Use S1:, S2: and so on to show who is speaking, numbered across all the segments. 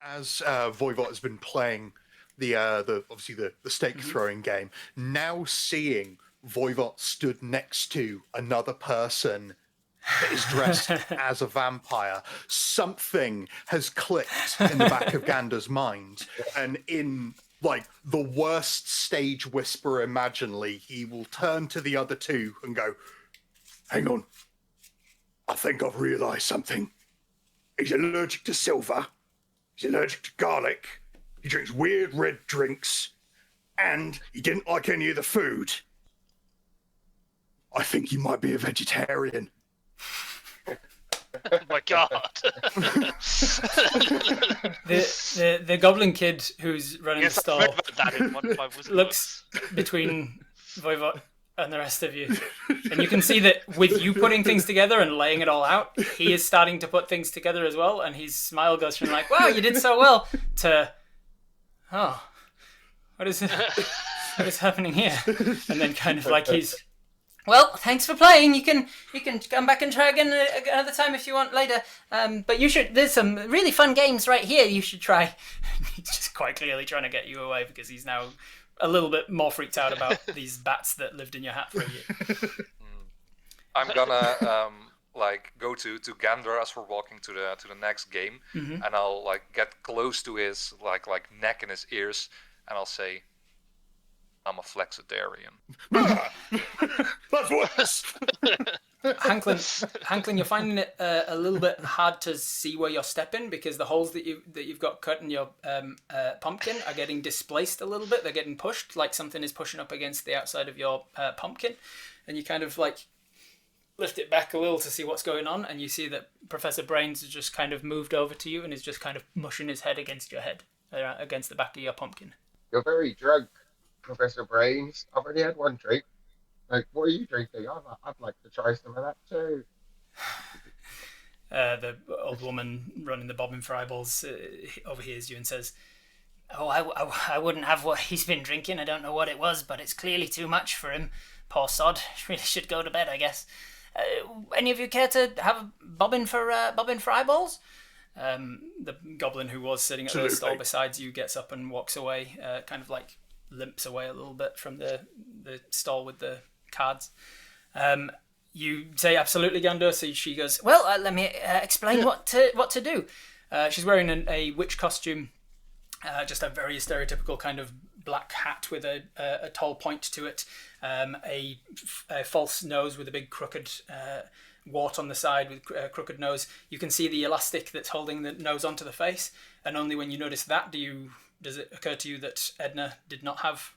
S1: As Voivod has been playing the stake throwing game, now seeing Voivod stood next to another person that is dressed as a vampire, something has clicked in the back of Gander's mind, and in like the worst stage whisper imaginably, he will turn to the other two and go, "Hang on, I think I've realised something. He's allergic to silver. He's allergic to garlic. He drinks weird red drinks. And he didn't like any of the food. I think he might be a vegetarian."
S2: Oh my god.
S3: The goblin kid who's running the stall looks between Voivod and the rest of you. And you can see that with you putting things together and laying it all out, he is starting to put things together as well, and his smile goes from like, "Wow, you did so well," to, "Oh, what is happening here?" And then kind of like he's, "Well, thanks for playing. You can come back and try again another time if you want later. But there's some really fun games right here you should try." He's just quite clearly trying to get you away because he's now a little bit more freaked out about these bats that lived in your hat for a year.
S4: I'm gonna go to Gander as we're walking to the next game, and I'll get close to his like neck and his ears, and I'll say, "I'm a flexitarian."
S1: That's worse.
S3: Hanklin, you're finding it a little bit hard to see where you're stepping because the holes that you've got cut in your pumpkin are getting displaced a little bit. They're getting pushed, like something is pushing up against the outside of your pumpkin, and you kind of like lift it back a little to see what's going on, and you see that Professor Brains has just kind of moved over to you and is just kind of mushing his head against your head, against the back of your pumpkin.
S5: "You're very drunk, Professor Brains. I've already had one drink. Like, what are you drinking? I'd like to try some of that too."
S3: The old woman running the bobbin for eyeballs overhears you and says, "Oh, I wouldn't have what he's been drinking. I don't know what it was, but it's clearly too much for him. Poor sod. Really should go to bed, I guess. Any of you care to have a bobbin for eyeballs?" The goblin who was sitting at the stall beside you gets up and walks away, kind of like limps away a little bit from the stall with the cards. You say, "Absolutely, Gander." So she goes, "Well, let me explain what to do." She's wearing a witch costume, just a very stereotypical kind of black hat with a tall point to it, a false nose with a big crooked wart on the side with a crooked nose. You can see the elastic that's holding the nose onto the face, and only when you notice that does it occur to you that Edna did not have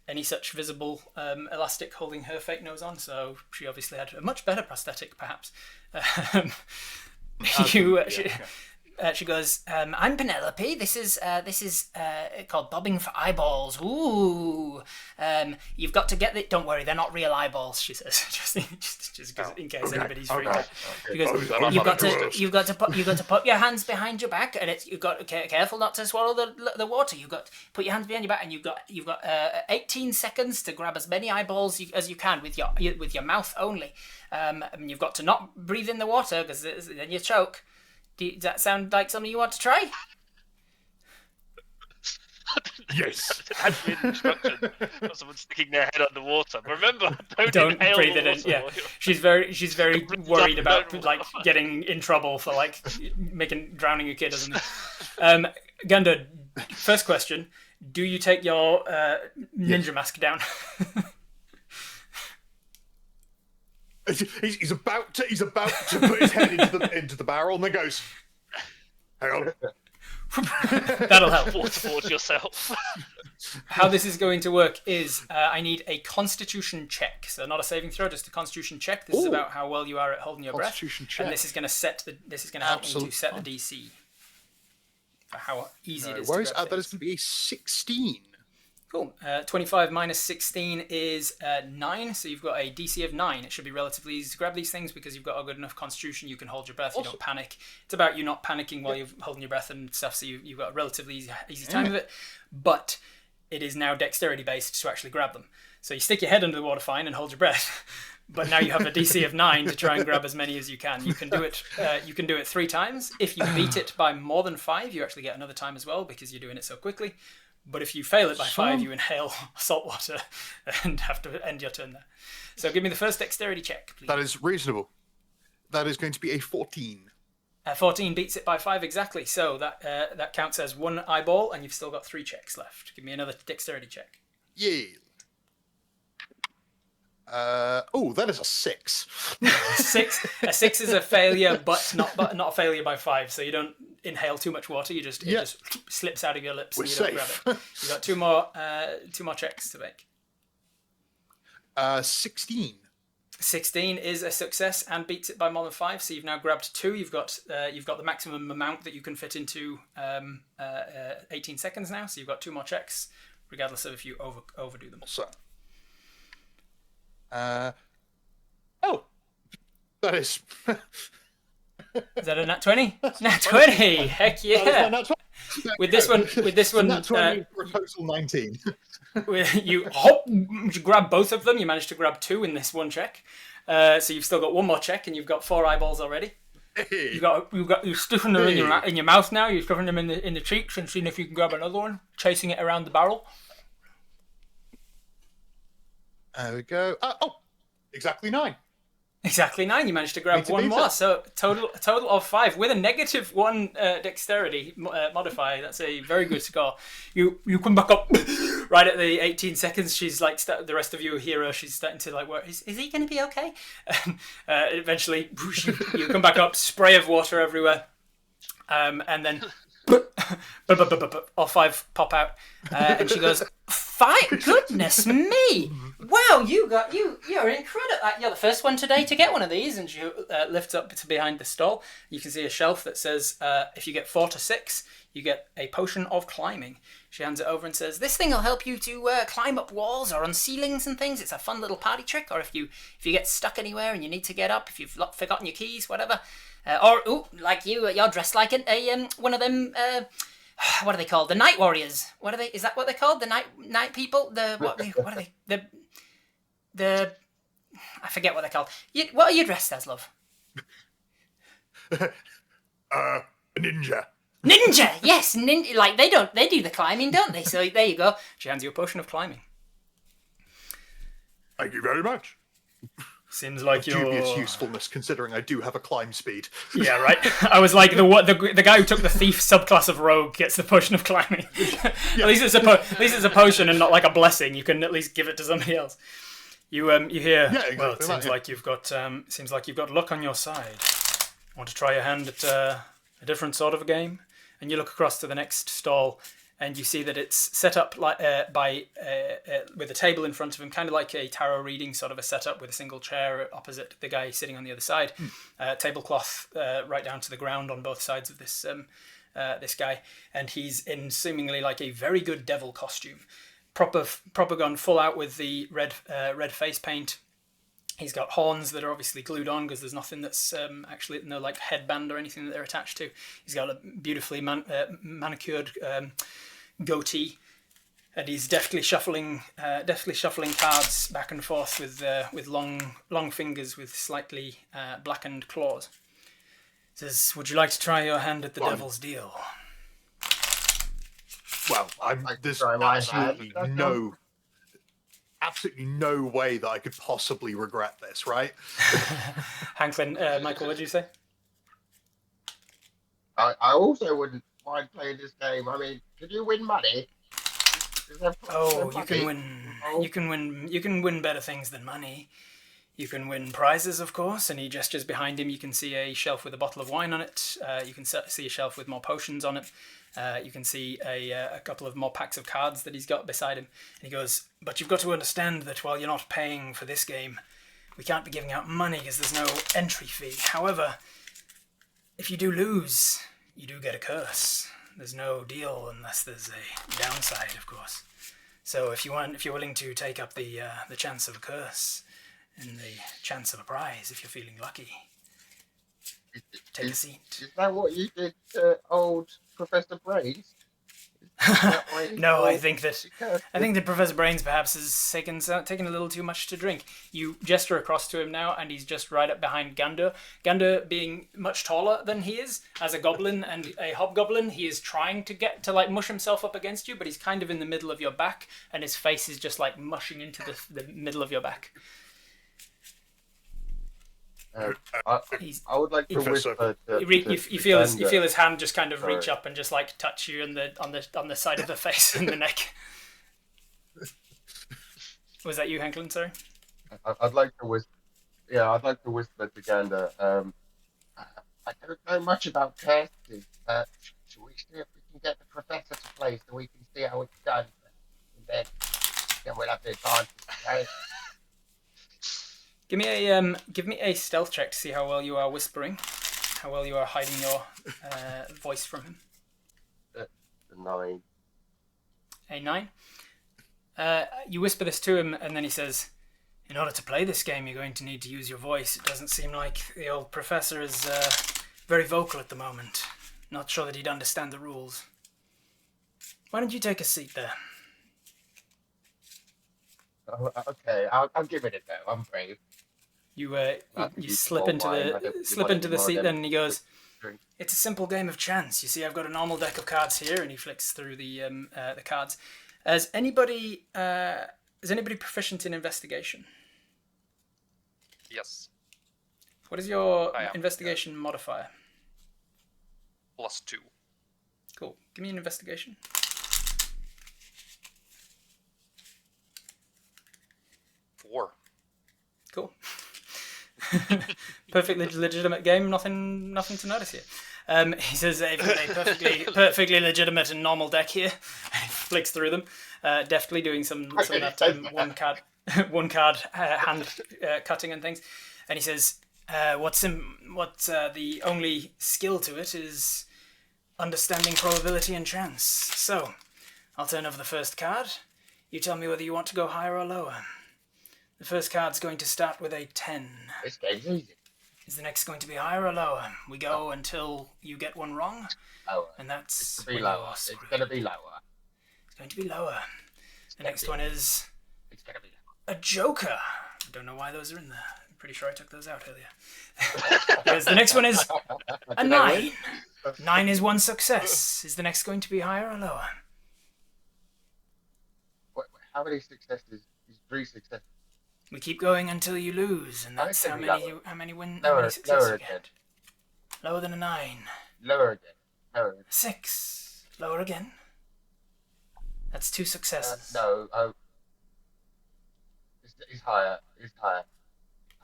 S3: any such visible elastic holding her fake nose on, so she obviously had a much better prosthetic, perhaps. She goes, "I'm Penelope. This is called bobbing for eyeballs. Ooh, you've got to get the. Don't worry, they're not real eyeballs," she says, just in case anybody's freaked out. She goes, "You've got to put your hands behind your back, and you've got to careful not to swallow the water. You've got to put your hands behind your back, and you've got 18 seconds to grab as many eyeballs as you can with your mouth only. And you've got to not breathe in the water because then you choke. Does that sound like something you want to try?"
S1: Yes.
S2: That's an instruction. Not someone sticking their head underwater. Remember, don't
S3: breathe it in. Yeah, she's very worried about like getting in trouble for like drowning a kid or something. Gunda, first question: do you take your ninja mask down?
S1: He's about to put his head into the barrel, and then goes, "Hang on."
S3: That'll help.
S2: Waterboard yourself.
S3: How this is going to work is I need a Constitution check, so not a saving throw, just a Constitution check. This is about how well you are at holding your breath,
S1: check.
S3: and this is going to help me to set the DC for how easy it is. To grab
S1: that is going to be a 16.
S3: Cool. 25 minus 16 is 9, so you've got a DC of 9. It should be relatively easy to grab these things because you've got a good enough constitution. You can hold your breath, you don't panic. It's about you not panicking while you're holding your breath and stuff, so you've got a relatively easy time of it. But it is now dexterity based to actually grab them. So you stick your head under the water fine and hold your breath. But now you have a DC of 9 to try and grab as many as you can. You can do it. You can do it 3 times. If you beat it by more than 5, you actually get another time as well because you're doing it so quickly. But if you fail it by 5, you inhale salt water and have to end your turn there. So give me the first dexterity check, please.
S1: That is reasonable. That is going to be a 14.
S3: 14 beats it by 5 exactly. So that counts as 1 eyeball, and you've still got 3 checks left. Give me another dexterity check.
S1: Yeah. That is a 6.
S3: 6. A 6 is a failure, but not a failure by 5. So you don't inhale too much water. It just slips out of your lips.
S1: We're
S3: and you don't
S1: safe.
S3: grab it. You got 2 more checks to make.
S1: 16.
S3: 16 is a success and beats it by more than 5. So you've now grabbed 2. You've got the maximum amount that you can fit into 18 seconds now. So you've got 2 more checks, regardless of if you overdo them.
S1: So. That is.
S3: Is that a nat 20? Nat 20. Heck yeah. With this one,
S1: Nat 20 for a total 19.
S3: you grab both of them. You managed to grab 2 in this one check. So you've still got 1 more check, and you've got 4 eyeballs already.
S1: Hey.
S3: You're stuffing them in your mouth now. You're stuffing them in the cheeks and seeing if you can grab another one, chasing it around the barrel.
S1: There we go. Exactly 9.
S3: Exactly 9. You managed to grab 1 more. So a total of 5 with a -1 dexterity modifier. That's a very good score. You come back up right at the 18 seconds. She's like the rest of you hear her. She's starting to like, work. Is he going to be okay? Eventually, you come back up. Spray of water everywhere, and then. All 5 pop out, and she goes, goodness me! Wow, you're incredible. You're the first one today to get one of these. And she lifts up to behind the stall. You can see a shelf that says, if you get 4 to 6, you get a potion of climbing. She hands it over and says, "This thing will help you to climb up walls or on ceilings and things. It's a fun little party trick. Or if you get stuck anywhere and you need to get up, if you've forgotten your keys, whatever. Like you're dressed like a one of them. What are they called? The Night Warriors. What are they? Is that what they're called? The night people? What are they? The I forget what they're called. What are you dressed as, love?
S1: Ninja.
S3: Ninja. Yes, ninja. Like they do the climbing, don't they? So there you go. She hands you a potion of climbing.
S1: Thank you very much.
S3: Seems like your
S1: dubious usefulness, considering I do have a climb speed.
S3: Yeah, right. I was like the guy who took the thief subclass of rogue gets the potion of climbing. Yeah. At least it's a potion and not like a blessing. You can at least give it to somebody else. You hear. Yeah, exactly. Well, it seems like you've got luck on your side. Want to try your hand at a different sort of a game? And you look across to the next stall. And you see that it's set up like with a table in front of him, kind of like a tarot reading sort of a setup, with a single chair opposite the guy sitting on the other side. Tablecloth right down to the ground on both sides of this guy, and he's in seemingly like a very good devil costume, proper gone full out with the red face paint. He's got horns that are obviously glued on because there's nothing that's actually no like headband or anything that they're attached to. He's got a beautifully manicured goatee, and he's deftly shuffling cards back and forth with long fingers with slightly blackened claws. Says, "Would you like to try your hand at the devil's deal?"
S1: Well, there's absolutely no way that I could possibly regret this, right?
S3: Hanklin, Michael, what did you say?
S5: I also wouldn't mind playing this game. I mean, could you win money?
S3: You can win. You can win better things than money. You can win prizes, of course. And he gestures behind him. You can see a shelf with a bottle of wine on it. You can see a shelf with more potions on it. You can see a couple of more packs of cards that he's got beside him. And he goes, "But you've got to understand that while you're not paying for this game, we can't be giving out money because there's no entry fee. However, if you do lose, you do get a curse. There's no deal unless there's a downside, of course. So if you're willing to take up the chance of a curse and the chance of a prize, if you're feeling lucky, take a seat."
S5: Is that what you did to old Professor Brains?
S3: No, I think that Professor Brains perhaps has taken a little too much to drink. You gesture across to him now, and he's just right up behind Gander. Gander, being much taller than he is, as a goblin and a hobgoblin, he is trying to get to like mush himself up against you, but he's kind of in the middle of your back, and his face is just like mushing into the middle of your back.
S5: I would like to whisper.
S3: You feel his hand just kind of reach up and just like touch you on the side of the face and the neck. Was that you, Hanklin? Sorry.
S5: I'd like to whisper. Yeah, I'd like to whisper to Gander. I don't know much about curses. Should we see if we can get the professor to play so we can see how it's done, and then we'll have the advantage. Right?
S3: Give me a stealth check to see how well you are whispering, how well you are hiding your voice from him.
S5: A 9.
S3: A 9. You whisper this to him, and then he says, "In order to play this game, you're going to need to use your voice. It doesn't seem like the old professor is very vocal at the moment. Not sure that he'd understand the rules. Why don't you take a seat there?"
S5: Okay, I'll give it a go. I'm brave.
S3: You slip into the seat then, and he goes, "It's a simple game of chance. You see, I've got a normal deck of cards here," and he flicks through the cards. Is anybody proficient in investigation?
S4: Yes.
S3: What is your investigation modifier?
S4: +2.
S3: Cool. Give me an investigation.
S2: Four.
S3: Cool. Perfectly legitimate game. Nothing to notice here. He says a perfectly legitimate and normal deck here. He flicks through them, deftly doing some of that one card hand cutting and things. And he says, the only skill to it is understanding probability and chance. So, I'll turn over the first card. You tell me whether you want to go higher or lower. The first card's going to start with a 10.
S5: This game's easy.
S3: Is the next going to be higher or lower? We go until you get one wrong.
S5: Lower.
S3: And that's
S5: It's going to be lower.
S3: It's going to be lower. The next one is
S5: It's going to be
S3: a joker. I don't know why those are in there. I'm pretty sure I took those out earlier. Because the next one is a 9. 9 is one success. Is the next going to be higher or lower?
S5: How many successes? 3 successes.
S3: We keep going until you lose, and that's how many successes
S5: Lower
S3: you get. Lower than a 9.
S5: Lower again.
S3: 6. Lower again. That's 2 successes.
S5: No. It's higher.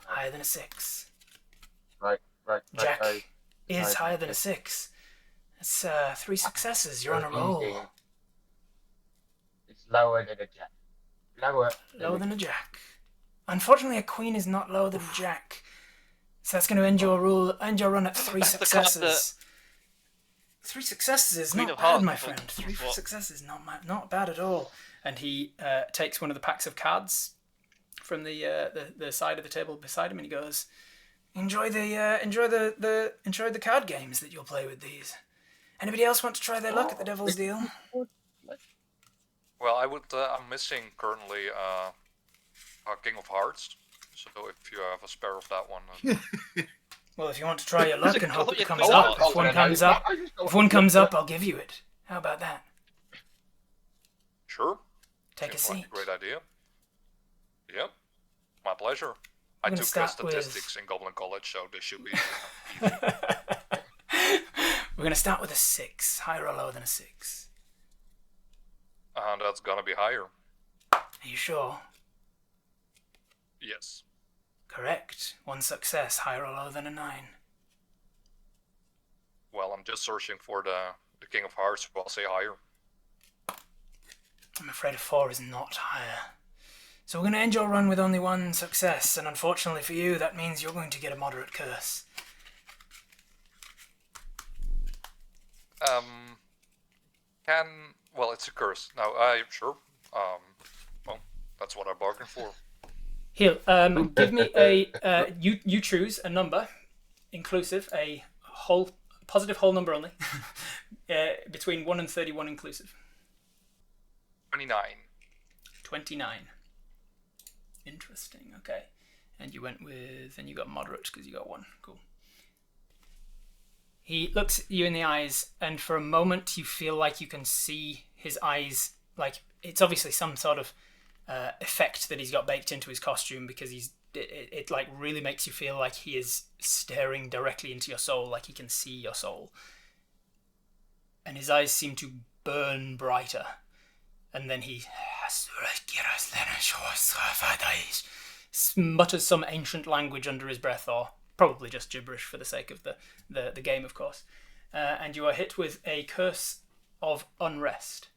S3: Higher than a 6.
S5: Right.
S3: Jack
S5: right.
S3: is higher than a 6. That's 3 successes. You're on a roll.
S5: It's lower than a jack.
S3: Lower than a jack. Unfortunately, a queen is not lower than a jack. So that's going to end your run at 3 successes. 3 successes is not bad, my friend. 3 successes, not bad at all. And he takes one of the packs of cards from the side of the table beside him, and he goes, "Enjoy the card games that you'll play with these. Anybody else want to try their luck at the Devil's Deal?"
S4: Well, I'm missing currently King of Hearts. So if you have a spare of that one.
S3: Well, if you want to try your luck and hope it comes up, if one comes up, I'll give you it. How about that?
S4: Sure.
S3: Take a seat.
S4: Like a great idea. Yep. My pleasure. I took statistics in Goblin College, so this should be easy.
S3: We're going to start with a 6. Higher or lower than a 6?
S4: And that's gonna be higher.
S3: Are you sure?
S4: Yes.
S3: Correct. 1 success. Higher or lower than a 9?
S4: Well, I'm just searching for the King of Hearts, so I'll say higher.
S3: I'm afraid a 4 is not higher. So we're going to end your run with only 1 success, and unfortunately for you, that means you're going to get a moderate curse.
S4: Well, it's a curse. Now, sure. Well, that's what I bargained for.
S3: Here, give me you choose a number, inclusive, a positive whole number only, between 1 and 31 inclusive.
S4: 29.
S3: 29. Interesting. Okay. And you went with, and you got moderate because you got 1. Cool. He looks at you in the eyes, and for a moment you feel like you can see his eyes. Like, it's obviously some sort of effect that he's got baked into his costume, because it like really makes you feel like he is staring directly into your soul, like he can see your soul. And his eyes seem to burn brighter. And then he mutters some ancient language under his breath, or probably just gibberish for the sake of the game, of course. And you are hit with a curse of unrest,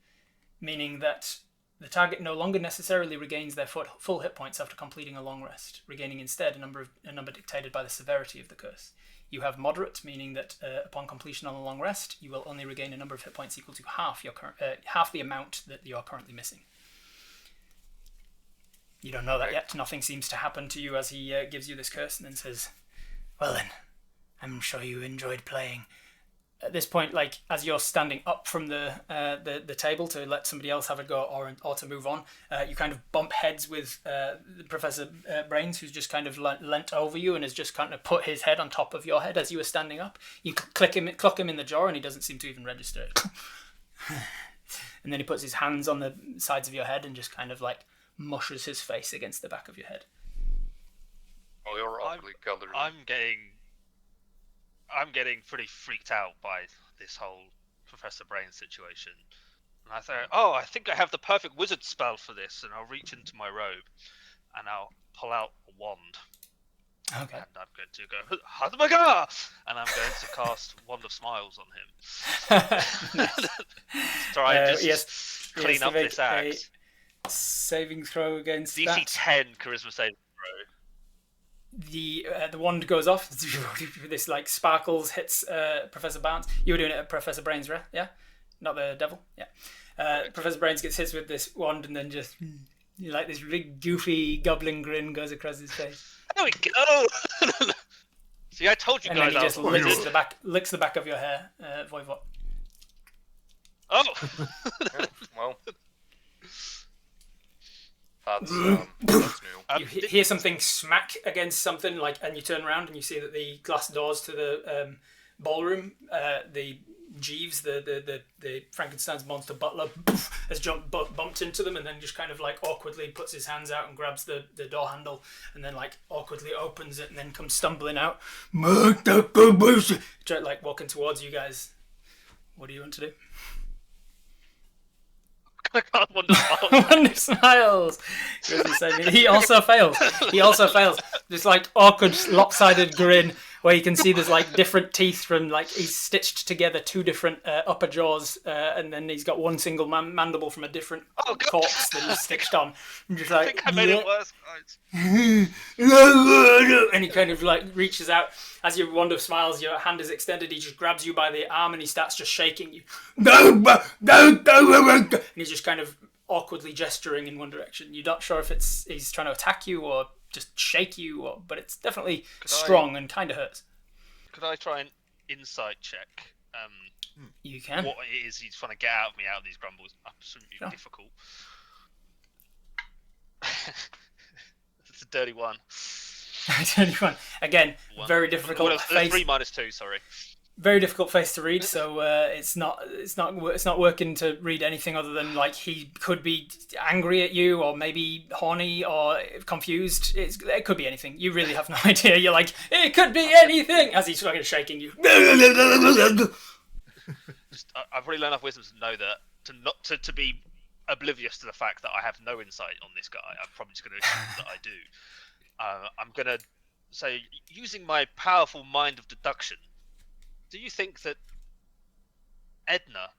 S3: meaning that the target no longer necessarily regains their full hit points after completing a long rest, regaining instead a number dictated by the severity of the curse. You have moderate, meaning that upon completion of a long rest, you will only regain a number of hit points equal to half the amount that you are currently missing. You don't know that yet. Nothing seems to happen to you as he gives you this curse, and then says, "Well then, I'm sure you enjoyed playing." At this point, like, as you're standing up from the table to let somebody else have a go, or to move on, you kind of bump heads with Professor Brains, who's just kind of leant over you and has just kind of put his head on top of your head as you were standing up. You clock him in the jaw, and he doesn't seem to even register it. And then he puts his hands on the sides of your head and just kind of like mushes his face against the back of your head.
S4: Oh, you're ugly colored.
S2: I'm getting pretty freaked out by this whole Professor Brain situation. And I thought, I think I have the perfect wizard spell for this, and I'll reach into my robe and I'll pull out a wand.
S3: Okay.
S2: And I'm going to go, Hadamaga! And I'm going to cast Wand of Smiles on him. Try and just clean up this act.
S3: Saving throw against
S2: DC
S3: that.
S2: 10 charisma saving throw.
S3: The wand goes off. This like sparkles hits Professor Barnes. You were doing it at Professor Brains, right? Yeah, not the devil. Yeah. Professor Brains gets hit with this wand, and then just like this big goofy goblin grin goes across his face.
S2: There we go. See, I told you
S3: and
S2: guys.
S3: And then he just licks the back of your hair, Voivod.
S2: Oh.
S4: Yeah, well. That's new.
S3: You hear something smack against something, like, and you turn around and you see that the glass doors to the ballroom, the Jeeves, the Frankenstein's monster butler, has bumped into them, and then just kind of like awkwardly puts his hands out and grabs the door handle, and then like awkwardly opens it, and then comes stumbling out, like walking towards you guys. What do you want to do?
S2: I can't Wonder Smiles.
S3: Wonder Smiles. He also fails. This like awkward, lopsided grin where you can see there's like different teeth from like he's stitched together 2 different upper jaws, and then he's got one single mandible from a different corpse that he's stitched on. And just like,
S2: I think I made it worse, guys.
S3: And he kind of like reaches out as your Wand of Smiles, your hand is extended. He just grabs you by the arm and he starts just shaking you. And he's just kind of awkwardly gesturing in one direction. You're not sure if he's trying to attack you or just shake you, but it's definitely strong and kind of hurts.
S2: Could I try an insight check?
S3: You can.
S2: What it is he's trying to get out of me, out of these grumbles. Absolutely difficult. It's a dirty one.
S3: Again, very difficult face.
S2: 3 minus 2, sorry.
S3: Very difficult face to read, so it's not working to read anything other than like he could be angry at you, or maybe horny, or confused. It could be anything. You really have no idea. You're like, it could be anything, as he's fucking shaking you.
S2: I've really learned enough wisdom to know that to be oblivious to the fact that I have no insight on this guy. I'm probably just going to assume that I do. I'm going to say, using my powerful mind of deduction, do you think that Edna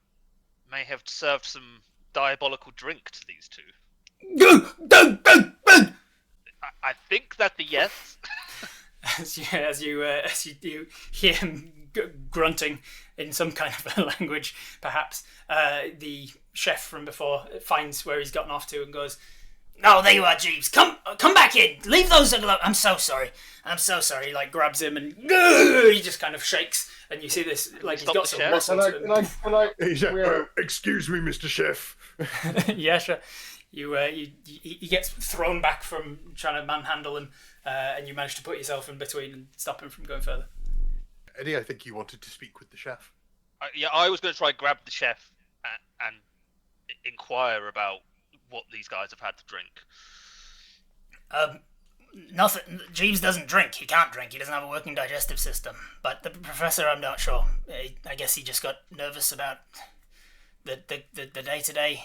S2: may have served some diabolical drink to these 2? I think that the yes.
S3: as you hear him grunting in some kind of a language, perhaps, the chef from before finds where he's gotten off to and goes, Oh, there you are, Jeeves. Come back in. Leave those alone. I'm so sorry. He like grabs him and he just kind of shakes, and you see this like he's
S2: Stop
S3: got
S2: the
S3: some
S2: chef.
S3: muscle to him.
S5: Can I?
S1: Excuse me, Mr. Chef.
S3: Yeah, sure. He gets thrown back from trying to manhandle him, and you manage to put yourself in between and stop him from going further.
S1: Eddie, I think you wanted to speak with the chef.
S2: I was going to try and grab the chef and inquire about what these guys have had to drink.
S3: Nothing. Jeeves doesn't drink. He can't drink. He doesn't have a working digestive system. But the professor, I'm not sure. I guess he just got nervous about the day today.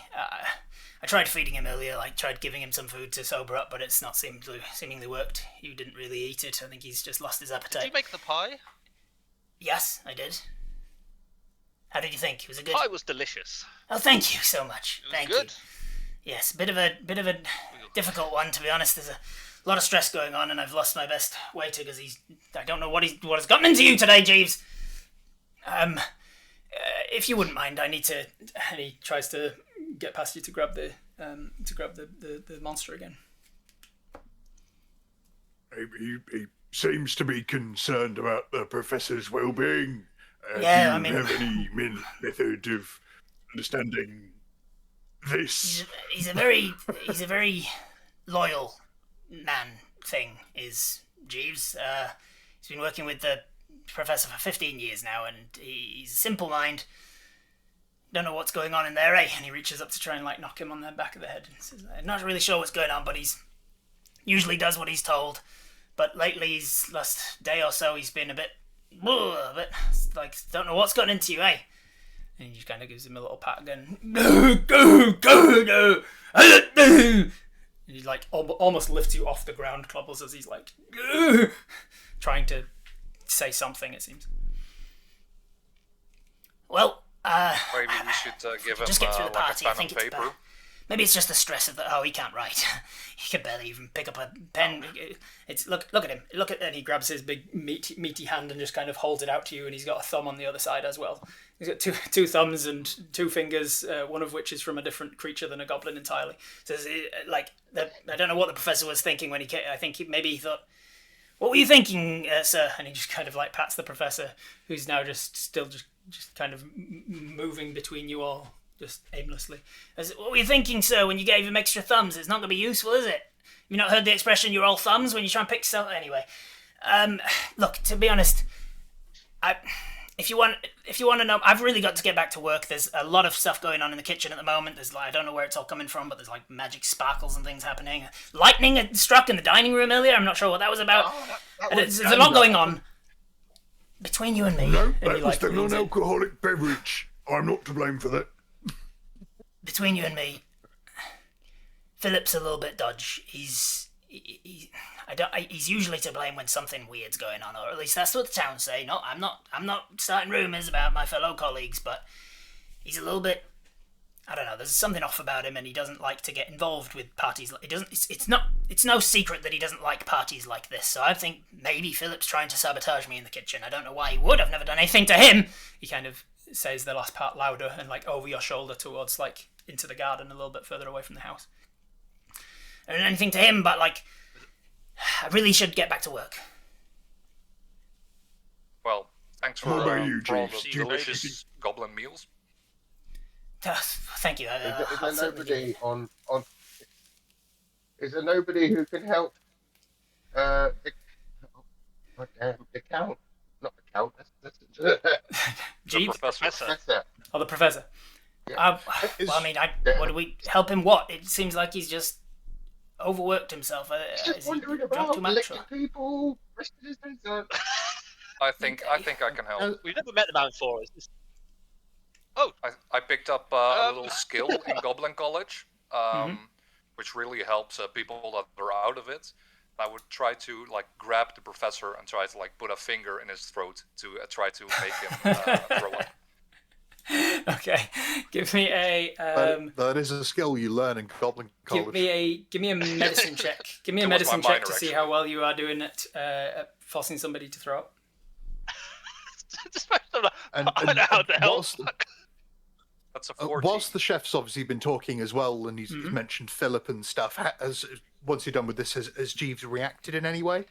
S3: I tried feeding him earlier. Like tried giving him some food to sober up, but it's not seemingly worked. He didn't really eat it. I think he's just lost his appetite.
S2: Did you make the pie?
S3: Yes, I did. How did you think? Was it good?
S2: The pie was delicious.
S3: Oh, thank you so much.
S2: It was
S3: Thank
S2: good.
S3: you. Yes, a bit of a difficult one, to be honest. There's a lot of stress going on, and I've lost my best waiter because I don't know what has gotten into you today, Jeeves. If you wouldn't mind, I need to. And he tries to get past you to grab the monster again.
S1: He seems to be concerned about the professor's well-being.
S3: Yeah,
S1: do you have any method of understanding this?
S3: He's a very loyal man. Thing is Jeeves. He's been working with the professor for 15 years now, and he's a simple mind. Don't know what's going on in there, eh? And he reaches up to try and like knock him on the back of the head and says, "I'm not really sure what's going on, but he's usually does what he's told. But lately, his last day or so, he's been a bit like don't know what's gotten into you, eh?" And he just kind of gives him a little pat again. And he like almost lifts you off the ground, Clubbles, as he's like trying to say something. It seems. Well,
S4: maybe we should give him
S3: just get through the
S4: like a
S3: party. I
S4: pen
S3: think
S4: and
S3: it's
S4: paper.
S3: maybe it's just the stress of the. Oh, he can't write. He can barely even pick up a pen. It's look at him. And he grabs his big meaty hand and just kind of holds it out to you. And he's got a thumb on the other side as well. He's got two thumbs and two fingers, one of which is from a different creature than a goblin entirely. So I don't know what the professor was thinking when he came. I think maybe he thought, "What were you thinking, sir?" And he just kind of like pats the professor, who's now just kind of moving between you all, just aimlessly. "What were you thinking, sir, when you gave him extra thumbs? It's not going to be useful, is it? Have you not heard the expression, you're all thumbs, when you try and pick stuff?" Anyway, look, to be honest, if you want to know, I've really got to get back to work. There's a lot of stuff going on in the kitchen at the moment. There's I don't know where it's all coming from, but there's like magic sparkles and things happening. Lightning had struck in the dining room earlier. I'm not sure what that was about. There's a lot going on. Between you and me.
S1: No,
S3: and
S1: that
S3: he,
S1: was the
S3: leans in.
S1: non-alcoholic beverage. I'm not to blame for that.
S3: Between you and me, Philip's a little bit dodge. He's usually to blame when something weird's going on, or at least that's what the town say. No, I'm not starting rumours about my fellow colleagues, but he's a little bit. I don't know. There's something off about him, and he doesn't like to get involved with parties. He doesn't. It's no secret that he doesn't like parties like this. So I think maybe Philip's trying to sabotage me in the kitchen. I don't know why he would. I've never done anything to him. He kind of says the last part louder and like over your shoulder towards like into the garden a little bit further away from the house. I don't know anything to him, but like I really should get back to work.
S4: Well, thanks for
S1: What about you,
S4: all
S1: Jeeves?
S4: the
S1: Do you-
S4: delicious goblin meals.
S3: Thank you.
S5: Is there nobody on? Is there nobody who can help? The count, not the count.
S3: Jeeves?
S2: Professor.
S3: Oh, the professor.
S5: Yeah.
S1: Is-
S3: Well, I mean, what do we help him? What? It seems like he's just overworked himself.
S5: He's
S3: Is
S5: just
S3: he
S5: wandering
S3: drunk
S5: about,
S3: too much?
S5: licking people, resting his dessert.
S4: I think I can help.
S2: We've never met the man before.
S4: I picked up a
S2: Um,
S4: little skill in Goblin College, which really helps people that are out of it. I would try to like grab the professor and try to like put a finger in his throat to try to make him throw up.
S3: Okay, give me a
S1: that is a skill you learn in Goblin College.
S3: give me a medicine check. Give me a
S4: That was
S3: medicine
S4: my
S3: check
S4: minor,
S3: to see
S4: actually.
S3: how well you are doing at forcing somebody to throw up.
S2: I don't know how the hell.
S1: what's
S4: That's a 14.
S1: Whilst the chef's obviously been talking as well, and he's mentioned Philip and stuff, once you're done with this, has Jeeves reacted in any way?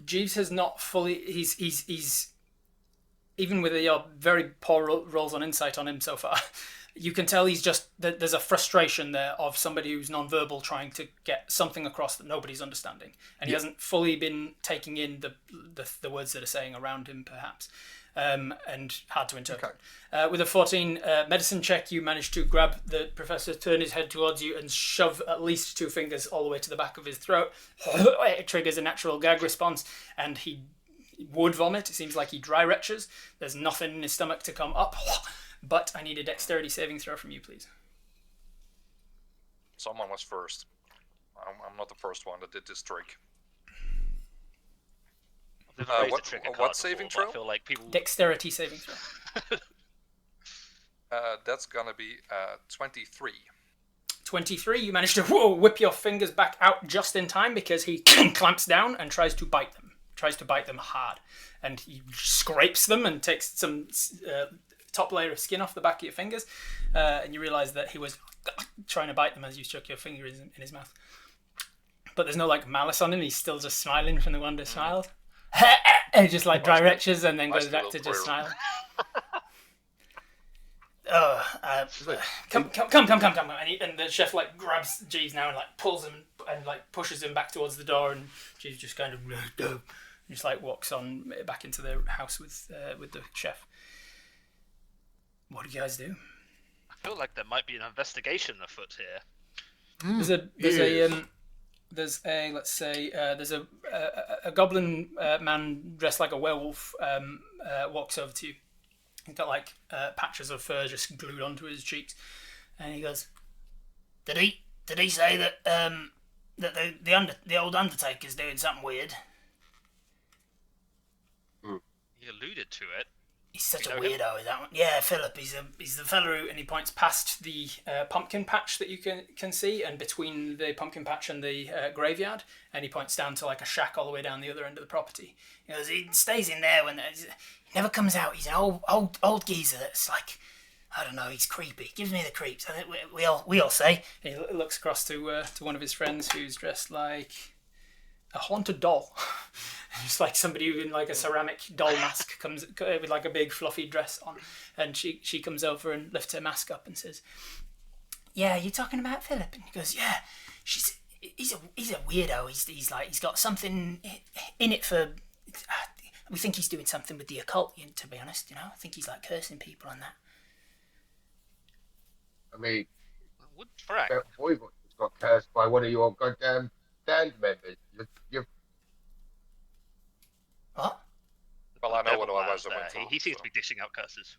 S3: Jeeves has not fully. He's even with your very poor rolls on insight on him so far. You can tell he's just there's a frustration there of somebody who's non-verbal trying to get something across that nobody's understanding, and he hasn't fully been taking in the words that are saying around him, perhaps. And hard to interpret. Okay. With a 14 medicine check, you manage to grab the professor, turn his head towards you, and shove at least 2 fingers all the way to the back of his throat. It triggers a natural gag response, and he would vomit. It seems like he dry retches. There's nothing in his stomach to come up, but I need a dexterity saving throw from you, please.
S4: Someone was first. I'm not the first one that did this trick. What saving throw?
S2: I feel like people...
S3: Dexterity saving throw.
S4: That's gonna be 23.
S3: 23, you manage to whip your fingers back out just in time because he clamps down and tries to bite them hard. And he scrapes them and takes some top layer of skin off the back of your fingers. And you realise that he was trying to bite them as you stuck your finger in his mouth. But there's no malice on him, he's still just smiling from the wonder smiles. And just dry retches and then goes back to just smile. Come. And the chef grabs Jeeves now and pulls him and pushes him back towards the door, and Jeeves just kind of just walks on back into the house with the chef. What do you guys do?
S2: I feel like there might be an investigation afoot here.
S3: There's a goblin man dressed like a werewolf walks over to you. He's got patches of fur just glued onto his cheeks, and he goes, "Did he say that that the old Undertaker's doing something weird?"
S2: He alluded to it.
S3: He's such a weirdo, is that one? Yeah, Philip. He's the fella who, and he points past the pumpkin patch that you can see, and between the pumpkin patch and the graveyard, and he points down to a shack all the way down the other end of the property. He goes, he stays in there when he never comes out. He's an old geezer that's I don't know. He's creepy. Gives me the creeps. I think we all say. And he looks across to one of his friends who's dressed like a haunted doll. Just somebody in a ceramic doll mask comes with a big fluffy dress on, and she comes over and lifts her mask up and says, "Yeah, you talking about Philip?" And he goes, "Yeah, he's a weirdo. He's got something in it for. We think he's doing something with the occult. To be honest, I think he's cursing people and that."
S5: I mean,
S2: Frank,
S5: that boy got cursed by one of your goddamn band members. You're
S3: What?
S4: Well, I know what I was.
S2: He seems to be dishing out curses.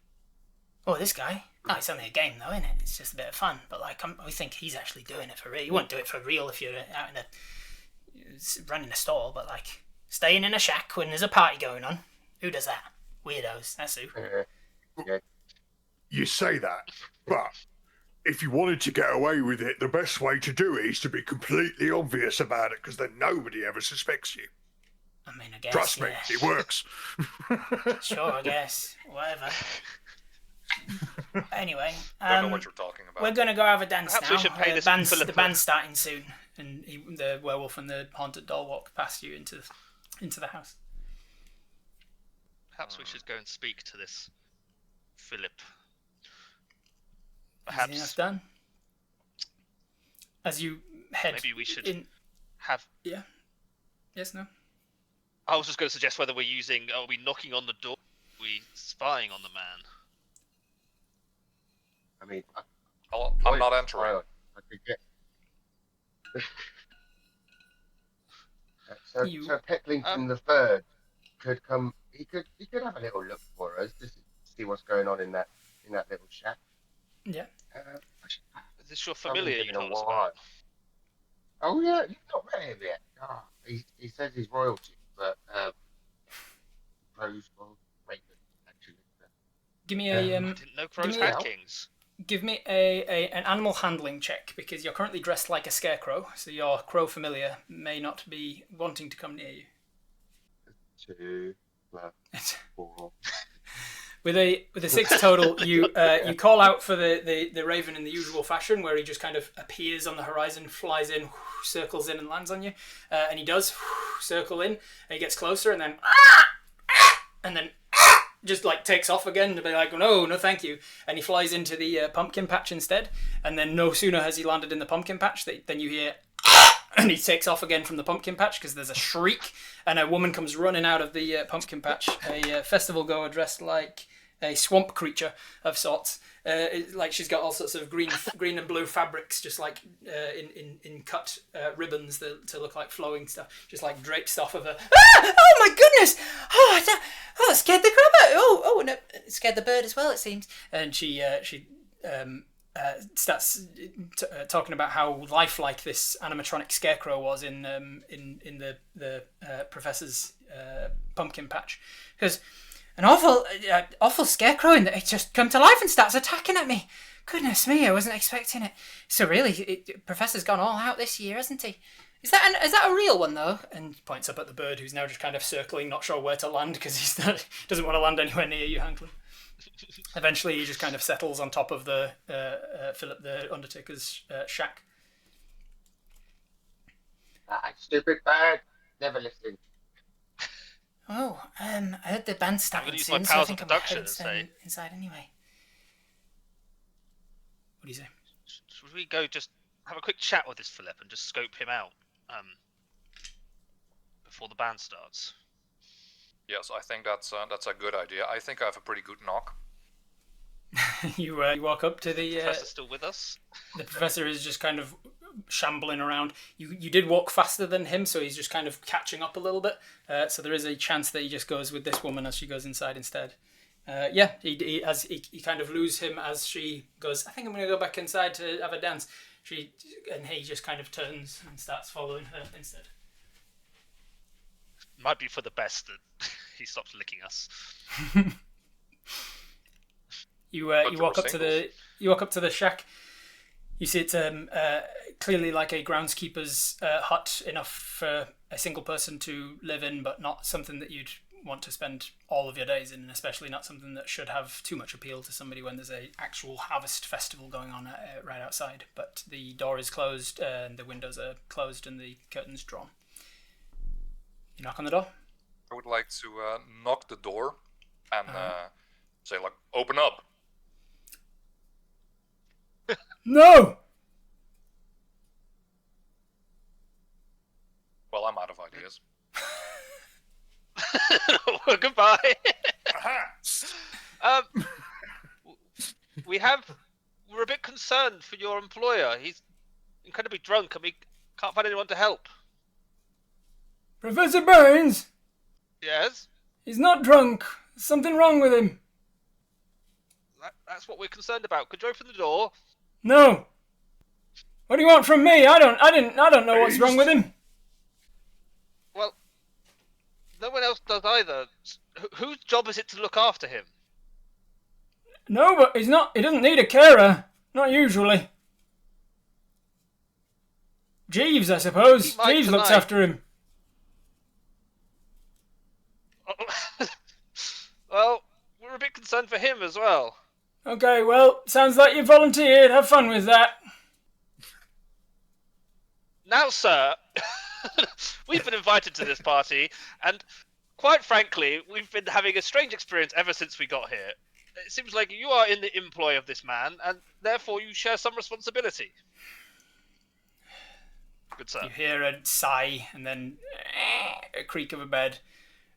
S3: Oh, this guy? Oh, it's only a game though, isn't it? It's just a bit of fun. But we think he's actually doing it for real. You wouldn't do it for real if you're out running a store, but staying in a shack when there's a party going on. Who does that? Weirdos. That's who.
S5: yeah.
S1: You say that, but if you wanted to get away with it, the best way to do it is to be completely obvious about it, because then nobody ever suspects you.
S3: I mean, I guess.
S1: Trust me, it works.
S3: Sure, I guess. Whatever. Anyway,
S4: I don't know what you're talking about.
S3: we're going to go have a dance
S2: Perhaps
S3: now.
S2: we should pay this
S3: The band's starting soon. And the werewolf and the haunted doll walk past you into the house.
S2: Perhaps we should go and speak to this Philip.
S3: Is enough done? As you head
S2: Maybe we should
S3: in...
S2: have...
S3: Yeah. Yes, no?
S2: I was just going to suggest whether are we knocking on the door, are we spying on the man?
S5: I mean,
S4: I'm not entering.
S5: I could get. So Pecklington the Third could come. He could have a little look for us just to see what's going on in that little shack.
S3: Yeah.
S2: Is this your familiar you told us about?
S5: Oh yeah, you've not met him yet. Oh, he says he's royalty, but Crows will make it actually.
S3: Give me a
S2: I didn't know crows had kings.
S3: Give me an animal handling check, because you're currently dressed like a scarecrow, so your crow familiar may not be wanting to come near you.
S5: 2 + 4.
S3: With a 6 total, you call out for the raven in the usual fashion, where he just kind of appears on the horizon, flies in, circles in, and lands on you. And he does circle in, and he gets closer, and then just like takes off again to be like, no, thank you. And he flies into the pumpkin patch instead. And then no sooner has he landed in the pumpkin patch than you hear, and he takes off again from the pumpkin patch because there's a shriek, and a woman comes running out of the pumpkin patch, a festival goer dressed like a swamp creature of sorts. Like she's got all sorts of green and blue fabrics, just like in cut ribbons to look like flowing stuff, just like draped off of her. Oh my goodness! It scared the crap out. And it scared the bird as well, it seems. And she starts talking about how lifelike this animatronic scarecrow was in the professor's pumpkin patch, because an awful scarecrow and it just come to life and starts attacking at me. Goodness me, I wasn't expecting it. So really, Professor's gone all out this year, hasn't he? Is that a real one though? And points up at the bird, who's now just kind of circling, not sure where to land because doesn't want to land anywhere near you, Hanklin. Eventually, he just kind of settles on top of the Philip the Undertaker's shack.
S5: Stupid bird, never listen.
S3: Oh, I heard the band starting
S2: use
S3: soon,
S2: my
S3: so I
S2: powers
S3: think
S2: of
S3: I'm
S2: production
S3: heading
S2: and say-
S3: inside anyway. What do you say?
S2: Should we go just have a quick chat with this Philip and just scope him out before the band starts?
S4: Yes, I think that's a good idea. I think I have a pretty good knock.
S3: You walk up to the
S2: Professor's still with us?
S3: the professor is just kind of shambling around. You did walk faster than him, so he's just kind of catching up a little bit. So there is a chance that he just goes with this woman as she goes inside instead. He kind of lose him as she goes, I think I'm going to go back inside to have a dance. And he just kind of turns and starts following her instead.
S2: Might be for the best that he stops licking us.
S3: You walk up to the shack. You see it's clearly like a groundskeeper's hut, enough for a single person to live in, but not something that you'd want to spend all of your days in, and especially not something that should have too much appeal to somebody when there's a actual harvest festival going on right outside. But the door is closed, and the windows are closed, and the curtains drawn. You knock on the door.
S4: I would like to knock the door and say, like, open up.
S3: No!
S4: Well, I'm out of ideas.
S2: Well, goodbye. We're a bit concerned for your employer. He's incredibly drunk and we can't find anyone to help.
S3: Professor Burns?
S2: Yes?
S3: He's not drunk. There's something wrong with him.
S2: That's what we're concerned about. Could you open the door?
S3: No. What do you want from me? I don't know what's wrong with him.
S2: Well, no one else does either. Whose job is it to look after him?
S3: No, but he doesn't need a carer. Not usually. Jeeves, I suppose. Jeeves looks after him.
S2: Well, we're a bit concerned for him as well.
S3: Okay, well, sounds like you volunteered. Have fun with that.
S2: Now, sir, we've been invited to this party, and quite frankly, we've been having a strange experience ever since we got here. It seems like you are in the employ of this man, and therefore you share some responsibility. Good sir.
S3: You hear a sigh, and then a creak of a bed,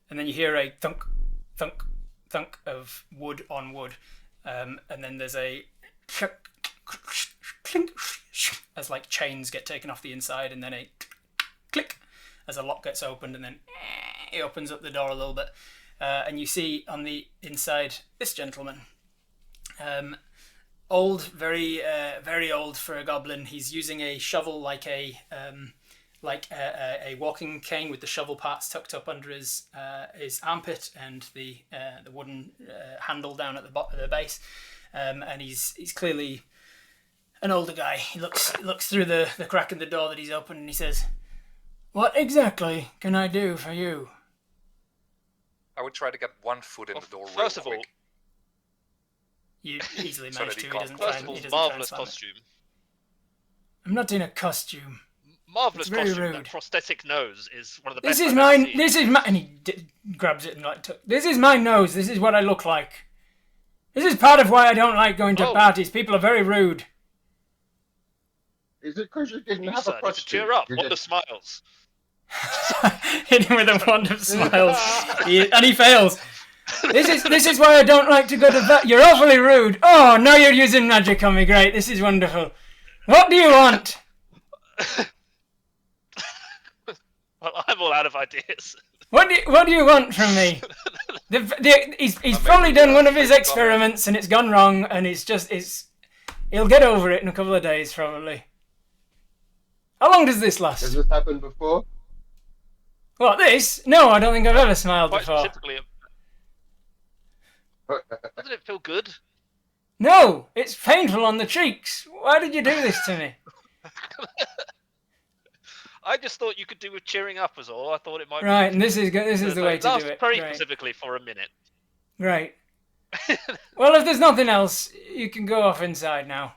S3: and then you hear a thunk, thunk, thunk of wood on wood, and then there's a clink, as like chains get taken off the inside, and then a click as a lock gets opened, and then it opens up the door a little bit, and you see on the inside this gentleman, old, very old for a goblin. He's using a shovel like a walking cane with the shovel parts tucked up under his armpit and the wooden handle down at the base, and he's clearly an older guy. He looks through the crack in the door that he's opened, and he says, "What exactly can I do for you?"
S4: I would try to get one foot in the door.
S2: First of all,
S3: You easily
S4: So
S3: manage
S4: that
S3: to.
S4: he
S3: He
S4: can't-
S3: doesn't try
S2: First
S3: and,
S2: of all,
S3: he doesn't try and
S2: marvelous
S3: slam it.
S2: costume.
S3: I'm not in a costume.
S2: Marvelous
S3: It's very
S2: costume.
S3: rude.
S2: That prosthetic nose is one of the
S3: This
S2: best.
S3: is
S2: I've
S3: mine.
S2: ever seen.
S3: This is my. And he grabs it and this is my nose. This is what I look like. This is part of why I don't like going to
S2: Oh.
S3: parties. People are very rude.
S5: Is it because you didn't
S2: You,
S5: have
S2: sir,
S5: a
S2: need to
S5: costume?
S2: cheer up.
S5: You
S2: What the
S5: just-
S2: smiles?
S3: Hit him with a wand of smiles, and he fails. This is why I don't like to go to vet. You're awfully rude. Oh, now you're using magic on me. Great, this is wonderful. What do you want?
S2: Well, I'm all out of ideas.
S3: What do you want from me? He's probably done one of his experiments and it's gone wrong, and he'll get over it in a couple of days probably. How long does this
S5: Has
S3: last?
S5: this happened before?
S3: What, this? No, I don't think I've ever smiled
S2: Quite
S3: before.
S2: specifically, doesn't it feel good?
S3: No, it's painful on the cheeks. Why did you do this to me?
S2: I just thought you could do with cheering up, was all. I thought it might.
S3: Right, and this is the way to
S2: lasts
S3: do it.
S2: very
S3: Right.
S2: specifically for a minute.
S3: Right. Well, if there's nothing else, you can go off inside now.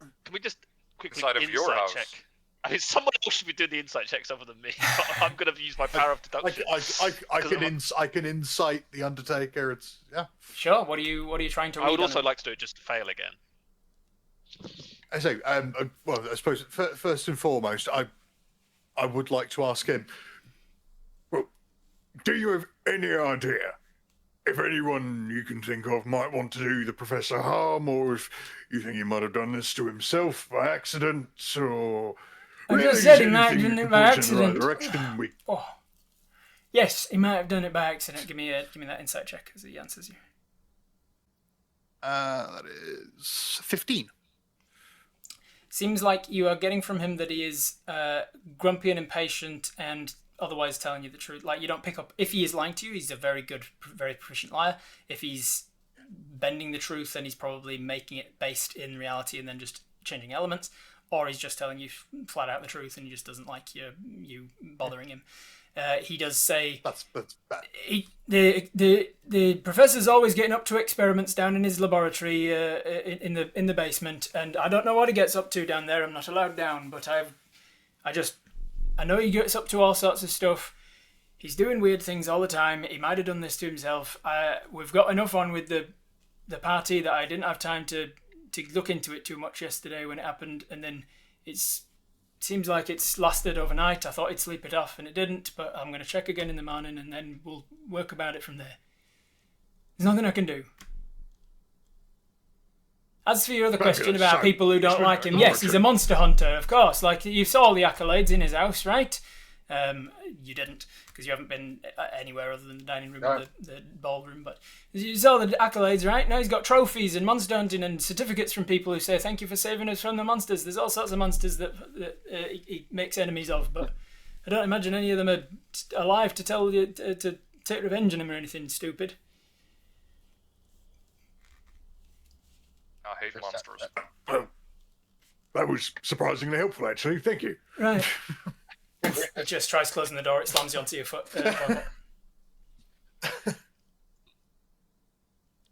S2: Can we just quickly
S4: Inside of your
S2: insight
S4: house.
S2: check? I mean, someone else should be doing the insight checks other than me. I'm going to use my power of deduction.
S1: I can incite the Undertaker. It's
S3: Sure. What are you trying to read?
S2: I would
S3: on
S2: also
S3: him?
S2: like to do it just to fail again.
S1: I say, well, I suppose first and foremost, I would like to ask him. Well, do you have any idea if anyone you can think of might want to do the Professor harm, or if you think he might have done this to himself by accident, or
S3: I just
S1: really
S3: said he
S1: anything
S3: might have
S1: you
S3: done it
S1: can
S3: by
S1: point in the right
S3: accident.
S1: direction,
S3: Oh. Yes, he might have done it by accident. Give me that insight check as he answers you.
S1: that is 15.
S3: Seems like you are getting from him that he is grumpy and impatient and otherwise telling you the truth. Like, you don't pick up... If he is lying to you, he's a very good, very proficient liar. If he's bending the truth, then he's probably making it based in reality and then just changing elements. Or he's just telling you flat out the truth and he just doesn't like you bothering him. He does say...
S1: That's bad.
S3: The professor's always getting up to experiments down in his laboratory in the basement, and I don't know what he gets up to down there. I'm not allowed down, but I know he gets up to all sorts of stuff. He's doing weird things all the time. He might have done this to himself. We've got enough on with the party that I didn't have time to look into it too much yesterday when it happened, and then it's... Seems like it's lasted overnight. I thought he'd sleep it off and it didn't, but I'm going to check again in the morning and then we'll work about it from there. There's nothing I can do. As for your other question about
S1: so
S3: people who don't
S1: he's
S3: like him,
S1: not
S3: yes,
S1: true.
S3: he's a monster hunter, of course. Like, you saw all the accolades in his house, right? You didn't, because you haven't been anywhere other than the dining room or the ballroom, but you saw the accolades, right? Now he's got trophies and monster hunting and certificates from people who say thank you for saving us from the monsters. There's all sorts of monsters that he makes enemies of, but I don't imagine any of them are alive to tell you to take revenge on him or anything stupid.
S4: I hate monsters.
S1: Well, that was surprisingly helpful, actually. Thank you.
S3: Right. It just tries closing the door, it slams you onto your foot.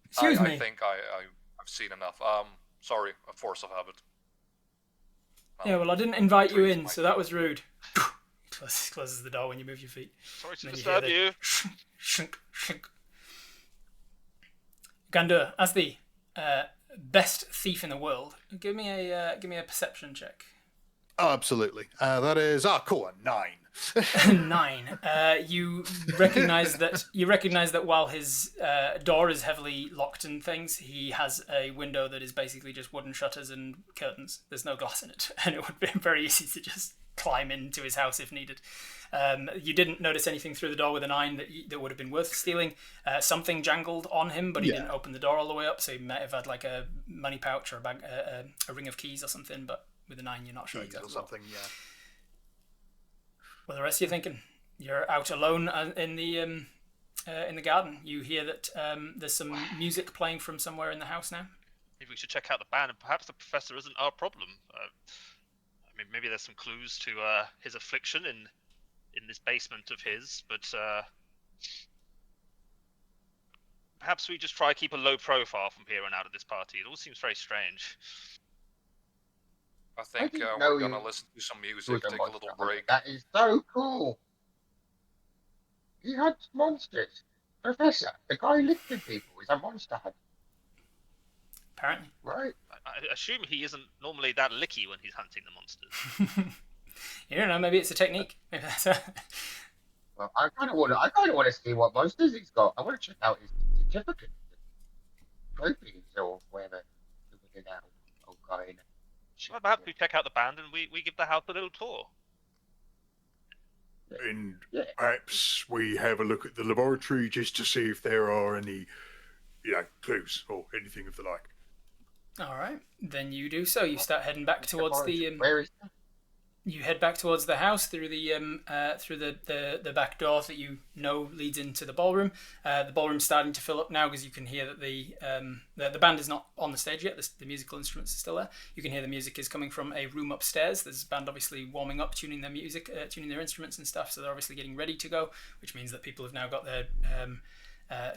S3: Excuse me.
S4: I think I've seen enough. Sorry, a force of habit.
S3: Yeah, well, I didn't invite you in, so that was rude. Closes the door when you move your feet.
S2: Sorry to
S3: Then you
S2: disturb
S3: hear
S2: you.
S3: Shunk. Gandur, as the best thief in the world, give me a perception check.
S1: Oh, absolutely. That is cool. A 9.
S3: 9. You recognise that while his door is heavily locked and things, he has a window that is basically just wooden shutters and curtains. There's no glass in it, and it would be very easy to just climb into his house if needed. You didn't notice anything through the door with a 9 that would have been worth stealing. Something jangled on him, but he didn't open the door all the way up, so he might have had like a money pouch or a bag, a ring of keys or something, but with a 9 you're not sure exactly
S1: Or something, yeah.
S3: What the rest of you thinking? You're out alone in the garden. You hear that there's some music playing from somewhere in the house now.
S2: Maybe we should check out the band, and perhaps the professor isn't our problem. I mean, maybe there's some clues to his affliction in this basement of his, but perhaps we just try to keep a low profile from here on out at this party. It all seems very strange.
S4: I think
S5: didn't
S4: we're
S5: know
S4: gonna
S5: you
S4: listen to some
S5: was
S4: music,
S5: a
S4: take a
S5: monster
S4: little
S5: hunter.
S4: break.
S5: That is so cool. He hunts monsters. Professor, the guy lifting people is a monster hunter,
S3: Apparently.
S5: right?
S2: I assume he isn't normally that licky when he's hunting the monsters.
S3: You don't know. Maybe it's a technique. Maybe that's
S5: Well, I kind of want to see what monsters he's got. I want to check out his certificates, trophies, or whatever. Okay.
S2: Well, perhaps we check out the band and we give the house a little tour.
S1: And
S5: Yeah.
S1: perhaps we have a look at the laboratory just to see if there are any, clues or anything of the like.
S3: All right. Then you do so. You start heading back towards the.
S5: Where is that?
S3: You head back towards the house through the back door that you know leads into the ballroom. The ballroom's starting to fill up now because you can hear that the band is not on the stage yet. The musical instruments are still there. You can hear the music is coming from a room upstairs. There's a band obviously warming up, tuning their music, tuning their instruments and stuff. So they're obviously getting ready to go, which means that people have now got their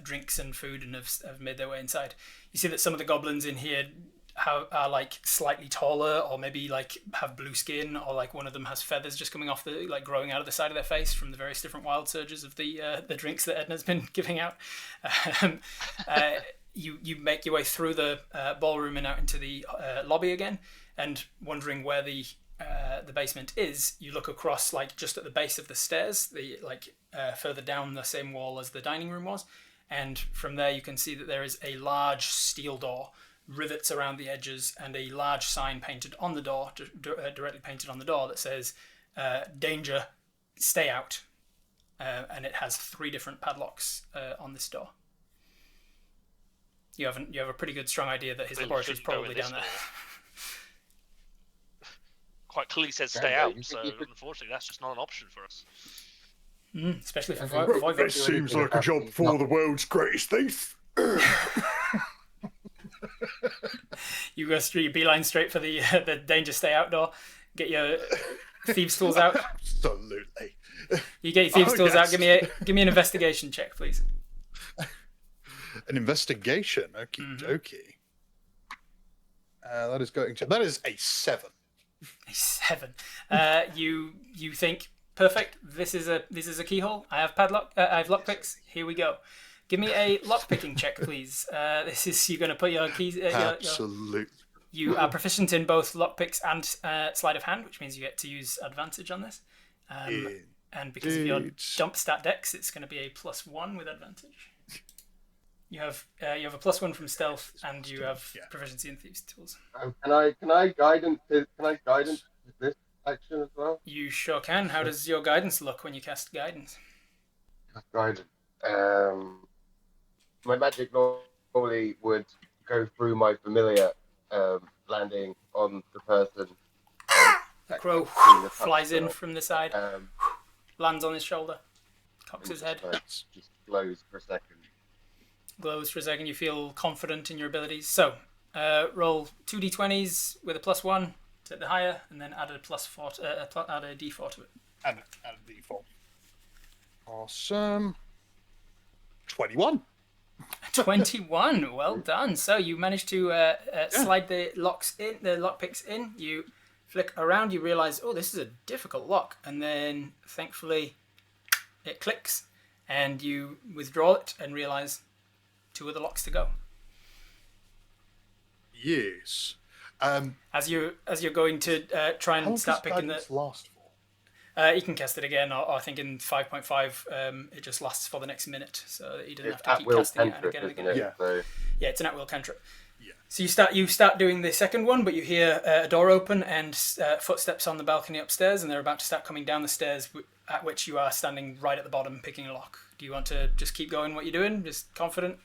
S3: drinks and food and have made their way inside. You see that some of the goblins in here are like slightly taller, or maybe like have blue skin, or like one of them has feathers just coming off growing out of the side of their face from the various different wild surges of the drinks that Edna's been giving out. You make your way through the ballroom and out into the lobby again, and wondering where the basement is. You look across, like just at the base of the stairs, further down the same wall as the dining room was, and from there you can see that there is a large steel door, rivets around the edges, and a large sign painted on the door, directly painted on the door, that says "Danger, stay out," and it has 3 different padlocks on this door. You have a pretty good strong idea that his laboratory is probably down there.
S2: Quite clearly says stay out, so unfortunately that's just not an option for us.
S3: Especially for
S1: Well,
S3: Voivod.
S1: that seems like a job for the world's greatest thief.
S3: You go straight, you beeline straight for the danger stay out door. Get your thieves' tools out.
S1: Absolutely.
S3: You get your thieves' tools out. Give me an investigation check, please.
S1: An investigation. Okie dokie. That is a 7.
S3: A 7. You think perfect. This is a keyhole. I have I have lockpicks. Here we go. Give me a lockpicking check, please. This is you're going to put your keys.
S1: Absolutely.
S3: You are proficient in both lockpicks and sleight of hand, which means you get to use advantage on this. And because of your dump stat dex, it's going to be a +1 with advantage. You have a +1 from stealth, and you have proficiency in thieves' tools.
S5: Can I guidance with this action as well?
S3: You sure can. How does your guidance look when you cast guidance?
S5: Guidance. My magic normally would go through my familiar, landing on the person.
S3: The crow flies in from the side, lands on his shoulder, cocks his head.
S5: Just glows for a second.
S3: Glows for a second. You feel confident in your abilities. So, roll 2 d20s with a +1 to the higher, and then add a +4, add a d4 to it.
S1: Add a d4. Awesome. 21.
S3: 21. Well done. So you managed to slide the lockpicks in. You flick around. You realize, oh, this is a difficult lock, and then thankfully it clicks, and you withdraw it and realize 2 other locks to go.
S1: Yes.
S3: As you're going to try and start picking the.
S1: Last for?
S3: You can cast it again, or I think in 5.5 it just lasts for the next minute, so that you don't have to keep casting it again and again. Yeah, it's an at-will cantrip.
S1: Yeah.
S3: So you start doing the second one, but you hear a door open and footsteps on the balcony upstairs, and they're about to start coming down the stairs, at which you are standing right at the bottom picking a lock. Do you want to just keep going what you're doing, just confident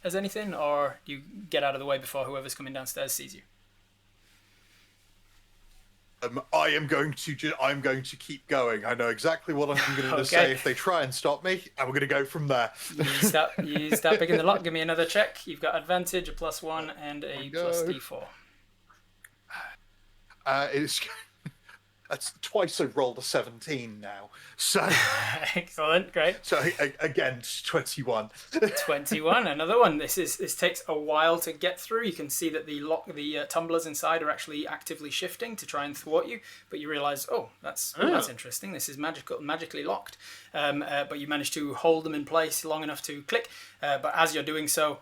S3: as anything, or do you get out of the way before whoever's coming downstairs sees you?
S1: I'm going to keep going. I know exactly what I'm going to say if they try and stop me, and we're going to go from there.
S3: You start picking the lock. Give me another check. You've got advantage, a +1, and a +d4.
S1: It's That's twice I've rolled a 17 now. So,
S3: Excellent, great.
S1: so again, it's 21.
S3: 21, another one. This takes a while to get through. You can see that the tumblers inside are actually actively shifting to try and thwart you, but you realise, that's interesting. This is magically locked. But you manage to hold them in place long enough to click. But as you're doing so,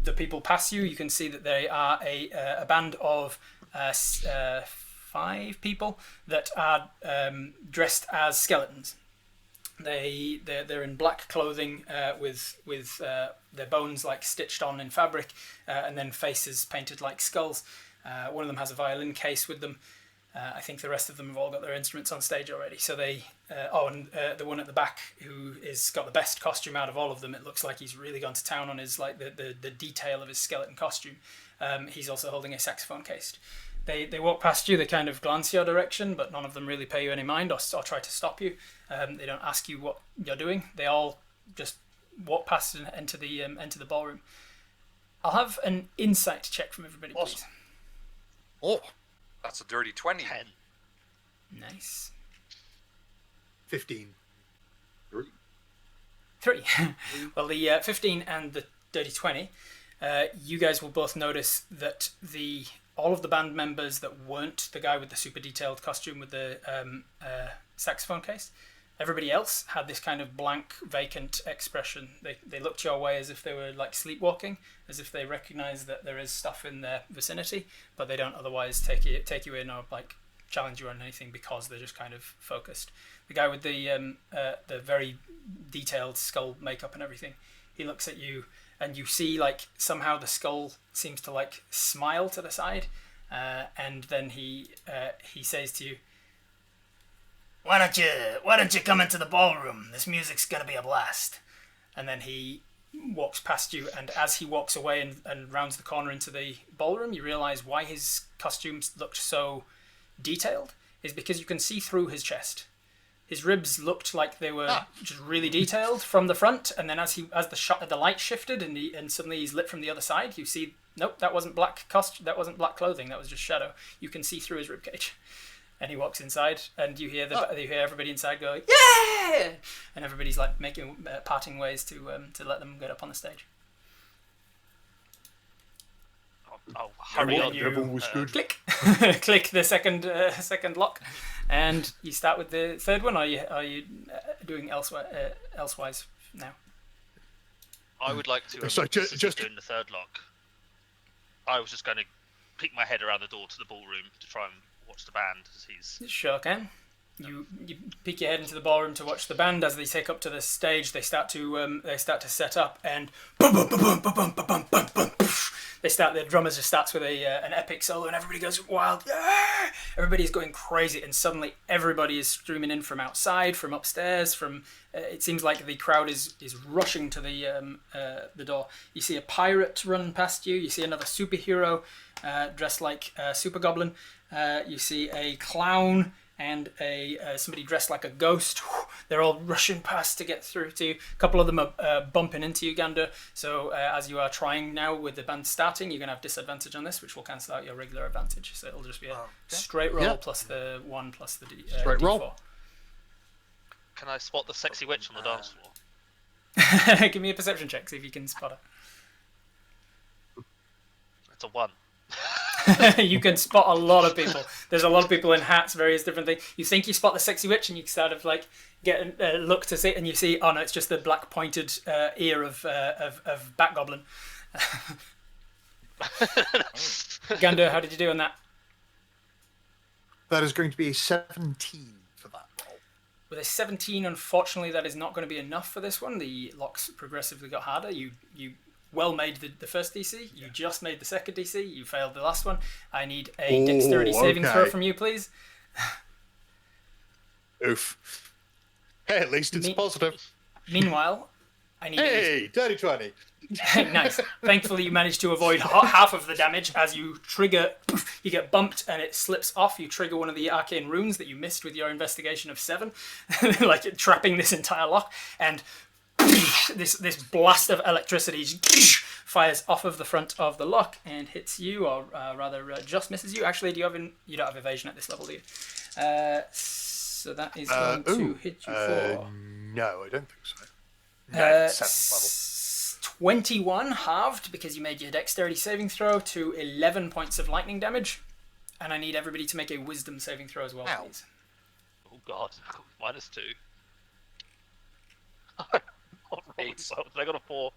S3: the people pass you. You can see that they are a band of 5 people that are dressed as skeletons. They're in black clothing with their bones like stitched on in fabric, and then faces painted like skulls. One of them has a violin case with them. I think the rest of them have all got their instruments on stage already. So the one at the back who is got the best costume out of all of them. It looks like he's really gone to town on his the detail of his skeleton costume. He's also holding a saxophone case. They walk past you, they kind of glance your direction, but none of them really pay you any mind or try to stop you. They don't ask you what you're doing. They all just walk past and enter the ballroom. I'll have an insight check from everybody, please.
S4: Oh, that's a dirty 20.
S2: 10.
S3: Nice.
S1: 15.
S3: 3. Well, the 15 and the dirty 20, you guys will both notice that all of the band members that weren't the guy with the super detailed costume with the saxophone case, everybody else had this kind of blank, vacant expression. They looked your way as if they were like sleepwalking, as if they recognize that there is stuff in their vicinity, but they don't otherwise take you in or like challenge you on anything because they're just kind of focused. The guy with the very detailed skull makeup and everything, he looks at you, and you see like somehow the skull seems to like smile to the side, and then he says to you, Why don't you come into the ballroom? This music's gonna be a blast. And then he walks past you, and as he walks away and rounds the corner into the ballroom, you realise why his costumes looked so detailed is because you can see through his chest. His ribs looked like they were just really detailed from the front, and then as the light shifted and suddenly he's lit from the other side, you see, nope, that wasn't black that wasn't black clothing, that was just shadow. You can see through his ribcage. And he walks inside, and you hear everybody inside go, yeah! And everybody's like making parting ways to let them get up on the stage.
S2: I'll hurry on.
S1: Everyone was good.
S3: Click, click the second lock, and you start with the third one. Or are you doing elsewise now?
S2: I would like to.
S1: So just
S2: doing the third lock. I was just going to peek my head around the door to the ballroom to try and watch the band as he's.
S3: Sure can. You peek your head into the ballroom to watch the band as they take up to the stage. They start to set up, and boom, boom, boom, boom, boom, boom, boom, boom, boom, boom. The drummer just starts with an epic solo, and everybody goes wild. Yeah! Everybody's going crazy, and suddenly everybody is streaming in from outside, from upstairs. It seems like the crowd is rushing to the door. You see a pirate run past you. You see another superhero dressed like Super Goblin. You see a clown and somebody dressed like a ghost. They're all rushing past to get through to you. A couple of them are bumping into you, Gander. So as you are trying now with the band starting, you're going to have disadvantage on this, which will cancel out your regular advantage. So it'll just be a straight roll plus the 1 plus the
S1: straight
S3: D4.
S1: roll.
S2: Can I spot the sexy witch on the dance floor?
S3: Give me a perception check, see if you can spot her.
S2: It's a 1.
S3: You can spot a lot of people. There's a lot of people in hats, various different things. You think you spot the sexy witch, and you sort of like get a look to see, and you see, oh no, it's just the black pointed ear of Bat Goblin. Gander, how did you do on that?
S1: That is going to be a 17 for that roll.
S3: With a 17, unfortunately, that is not going to be enough for this one. The locks progressively got harder. You well made the first DC. You just made the second DC. You failed the last one. I need a dexterity saving throw from you, please.
S1: Oof. Hey, at least it's positive.
S3: Meanwhile, I need
S1: Hey, dirty 20.
S3: Nice. Thankfully, you managed to avoid half of the damage as you trigger. You get bumped and it slips off. You trigger one of the arcane runes that you missed with your investigation of 7, like trapping this entire lock. And this blast of electricity fires off of the front of the lock and hits you, or rather just misses you. Actually, you don't have evasion at this level, do you? So that is going to hit you for...
S1: No, I don't think so. No, 7th level.
S3: 21 halved, because you made your dexterity saving throw, to 11 points of lightning damage. And I need everybody to make a wisdom saving throw as well,
S1: Ow.
S3: please.
S2: Oh god, -2.
S4: 8.
S2: I got a 4.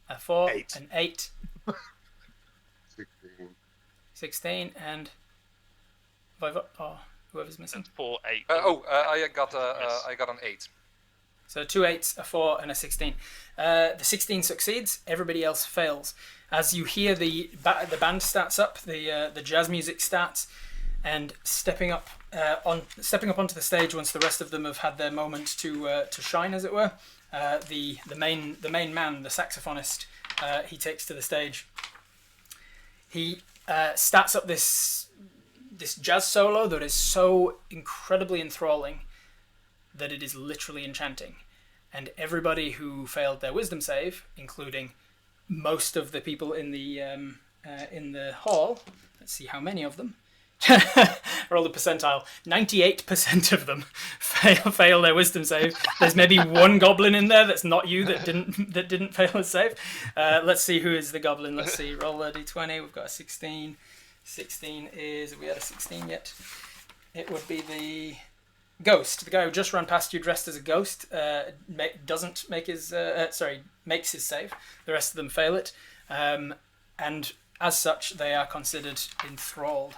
S3: A 4,
S1: 8.
S3: an 8,
S5: 16.
S3: 16, and Voivod, or whoever's missing.
S2: 4, 8.
S4: I got an 8.
S3: So 2 8s, a 4, and a 16. The 16 succeeds. Everybody else fails. As you hear the band starts up, the jazz music starts, and stepping up onto the stage once the rest of them have had their moment to shine, as it were. The main man, the saxophonist, he takes to the stage. He starts up this jazz solo that is so incredibly enthralling that it is literally enchanting. And everybody who failed their wisdom save, including most of the people in the hall, let's see how many of them. Roll the percentile. 98% of them fail their wisdom save. There's maybe one goblin in there that's not you that didn't fail a save. Let's see who is the goblin. Let's see. Roll a d20. We've got a 16. 16 is... Have we had a 16 yet? It would be the ghost. The guy who just ran past you dressed as a ghost makes his save. The rest of them fail it. And as such, they are considered enthralled.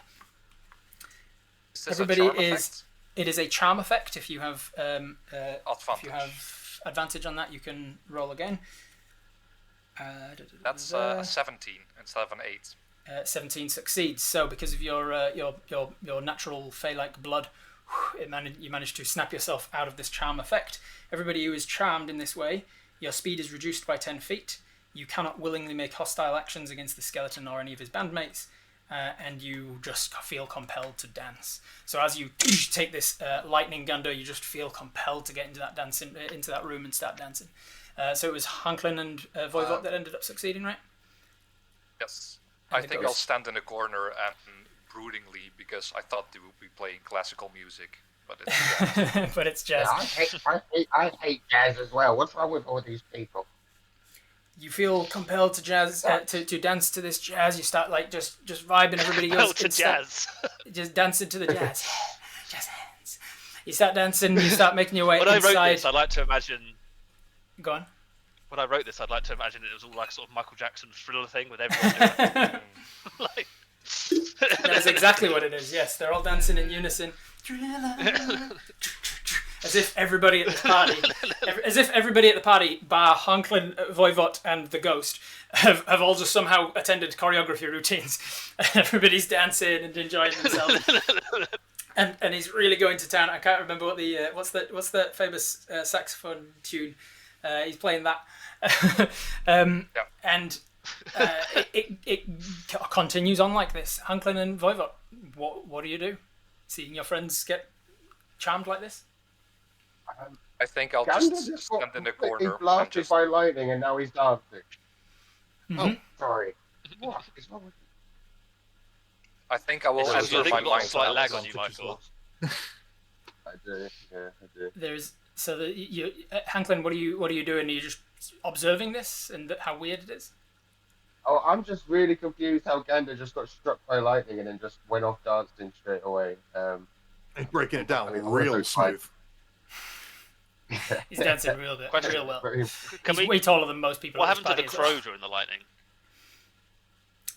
S4: Is this
S3: Everybody
S4: a charm
S3: is.
S4: effect?
S3: It is a charm effect. If you have
S4: Advantage.
S3: advantage on that, you can roll again.
S4: That's a 17 instead of an 8.
S3: 17 succeeds. So because of your natural fey-like blood, you managed to snap yourself out of this charm effect. Everybody who is charmed in this way, your speed is reduced by 10 feet. You cannot willingly make hostile actions against the skeleton or any of his bandmates. And you just feel compelled to dance. So as you take this lightning gunder, you just feel compelled to get into that room and start dancing. So it was Hanklin and Voivod that ended up succeeding, right?
S4: Yes.
S3: And
S4: I
S3: the
S4: think
S3: ghost.
S4: I'll stand in the corner and broodingly, because I thought they would be playing classical music, but it's
S3: But it's jazz.
S5: Yeah, I hate jazz as well. What's wrong with all these people?
S3: You feel compelled to to dance to this jazz. You start like just vibing. Everybody goes
S2: to jazz.
S3: Just dancing to the jazz. Jazz hands. You start dancing. You start making your way
S2: When I
S3: inside.
S2: wrote this, I'd like to imagine.
S3: Go on.
S2: When I wrote this, I'd like to imagine it was all like sort of Michael Jackson Thriller thing with everyone doing like.
S3: That's exactly what it is. Yes, they're all dancing in unison. As if everybody at the party, bar Hanklin, Voivod, and the Ghost, have all just somehow attended choreography routines. Everybody's dancing and enjoying themselves. And he's really going to town. I can't remember what the what's the famous saxophone tune. He's playing that, and it continues on like this. Hanklin and Voivod, what do you do? Seeing your friends get charmed like this?
S4: I think I'll
S5: Gander
S4: just
S5: got
S4: stand in the
S5: completely
S4: corner and
S5: blasted
S4: just...
S5: by lightning, and now he's dancing.
S3: Mm-hmm.
S5: Oh, sorry. What is wrong with
S4: I think I will
S2: I think
S4: enter my
S2: you've got a
S4: mind.
S2: slight lag
S1: That
S2: on you,
S1: advantage as
S2: Michael.
S1: well.
S5: I do. Yeah, I do.
S3: There's Hanklin. What are you doing? Are you just observing this and how weird it is?
S5: Oh, I'm just really confused how Gander just got struck by lightning and then just went off dancing straight away.
S1: Breaking it down
S5: I mean,
S1: real
S5: also quite-
S1: smooth.
S3: He's dancing real well.
S5: Very-
S2: Can
S3: He's
S2: we?
S3: way taller than most people.
S2: What
S3: at this
S2: happened to the
S3: party as
S2: crow during the lightning?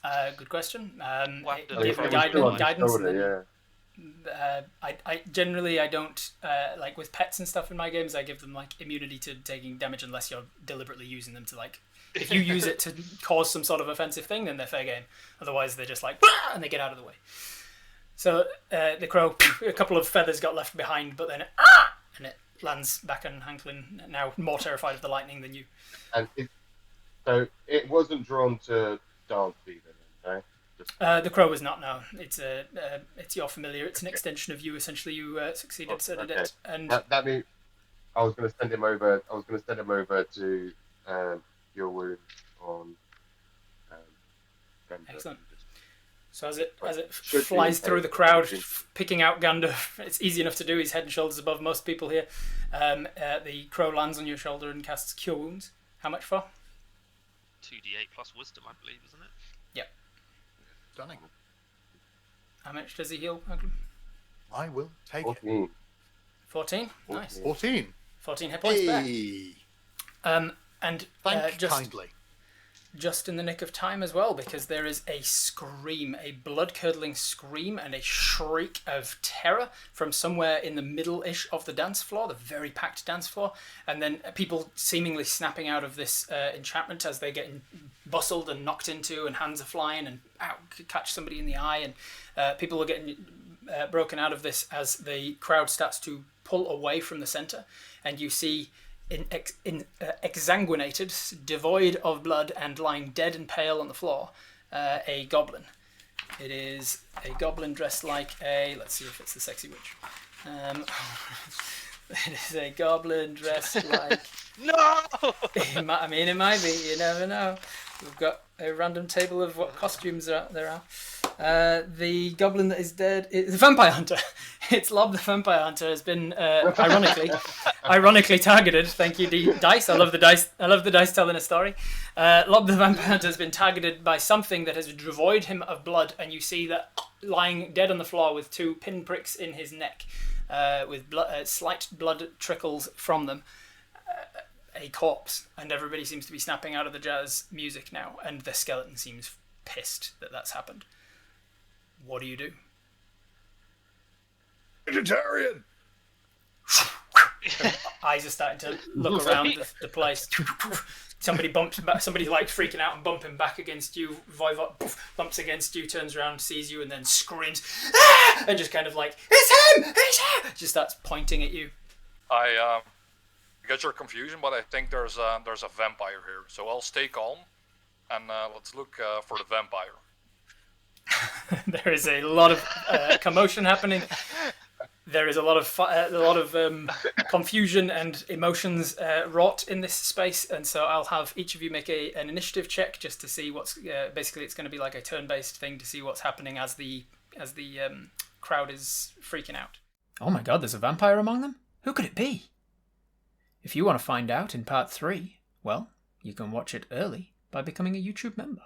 S3: well. Good question.
S2: What happened to
S5: I mean,
S2: the
S5: it
S2: crow?
S5: was still on his
S3: guidance.
S5: shoulder,
S3: And then,
S5: yeah.
S3: I generally don't like with pets and stuff in my games. I give them like immunity to taking damage unless you're deliberately using them to like. If you use it to cause some sort of offensive thing, then they're fair game. Otherwise, they're just like "Wah!" and they get out of the way. So the crow, a couple of feathers got left behind, but then and it lands back on Hanklin, now more terrified of the lightning than you.
S5: And so it wasn't drawn to dance even, right?
S3: The crow was not. No, it's your familiar. It's an extension of you. Essentially, you succeeded at
S5: Okay.
S3: it, and
S5: That means I was going to send him over. I was going to send him over to your wound on. Gander.
S3: Excellent. So as it
S5: Should be
S3: flies
S5: okay.
S3: through the crowd, picking out Gander, it's easy enough to do. He's head and shoulders above most people here. The crow lands on your shoulder and casts Cure Wounds. How much for?
S2: 2d8 plus wisdom, I believe, isn't it?
S3: Yep.
S1: Stunning.
S3: How much does he heal, Goblin?
S1: I will take it.
S5: 14.
S3: 14? Nice.
S1: 14.
S3: 14 hit points back.
S1: Hey.
S3: And
S1: Thank
S3: just
S1: kindly.
S3: just in the nick of time as well, because there is a scream, a blood-curdling scream and a shriek of terror from somewhere in the middle-ish of the dance floor, the very packed dance floor, and then people seemingly snapping out of this enchantment as they get bustled and knocked into, and hands are flying and catch somebody in the eye, and people are getting broken out of this as the crowd starts to pull away from the center, and you see exsanguinated, devoid of blood and lying dead and pale on the floor, a goblin. It is a goblin dressed like a... Let's see if it's the sexy witch. It is a goblin dressed like...
S2: No!
S3: It might be, you never know. We've got a random table of what costumes there are. The goblin that is dead is the vampire hunter. It's Lob the vampire hunter has been ironically targeted. Thank you, dice. I love the dice. I love the dice telling a story. Lob the vampire hunter has been targeted by something that has devoid him of blood, and you see that lying dead on the floor with 2 pinpricks in his neck, with slight blood trickles from them. A corpse, and everybody seems to be snapping out of the jazz music now, and the skeleton seems pissed that that's happened. What do you do?
S1: Vegetarian!
S3: Eyes are starting to look around the place. Somebody bumps back, somebody's like freaking out and bumping back against you. Voivod bumps against you, turns around, sees you, and then screams, "Ah!" and just kind of like, "It's him! It's him!" Just starts pointing at you.
S4: I get your confusion, but I think there's a vampire here, so I'll stay calm and let's look for the vampire.
S3: There is a lot of commotion happening. There is a lot of confusion and emotions wrought in this space, and so I'll have each of you make an initiative check just to see what's basically it's going to be like a turn-based thing to see what's happening as the crowd is freaking out. Oh my God! There's a vampire among them. Who could it be? If you want to find out in part 3, well, you can watch it early by becoming a YouTube member.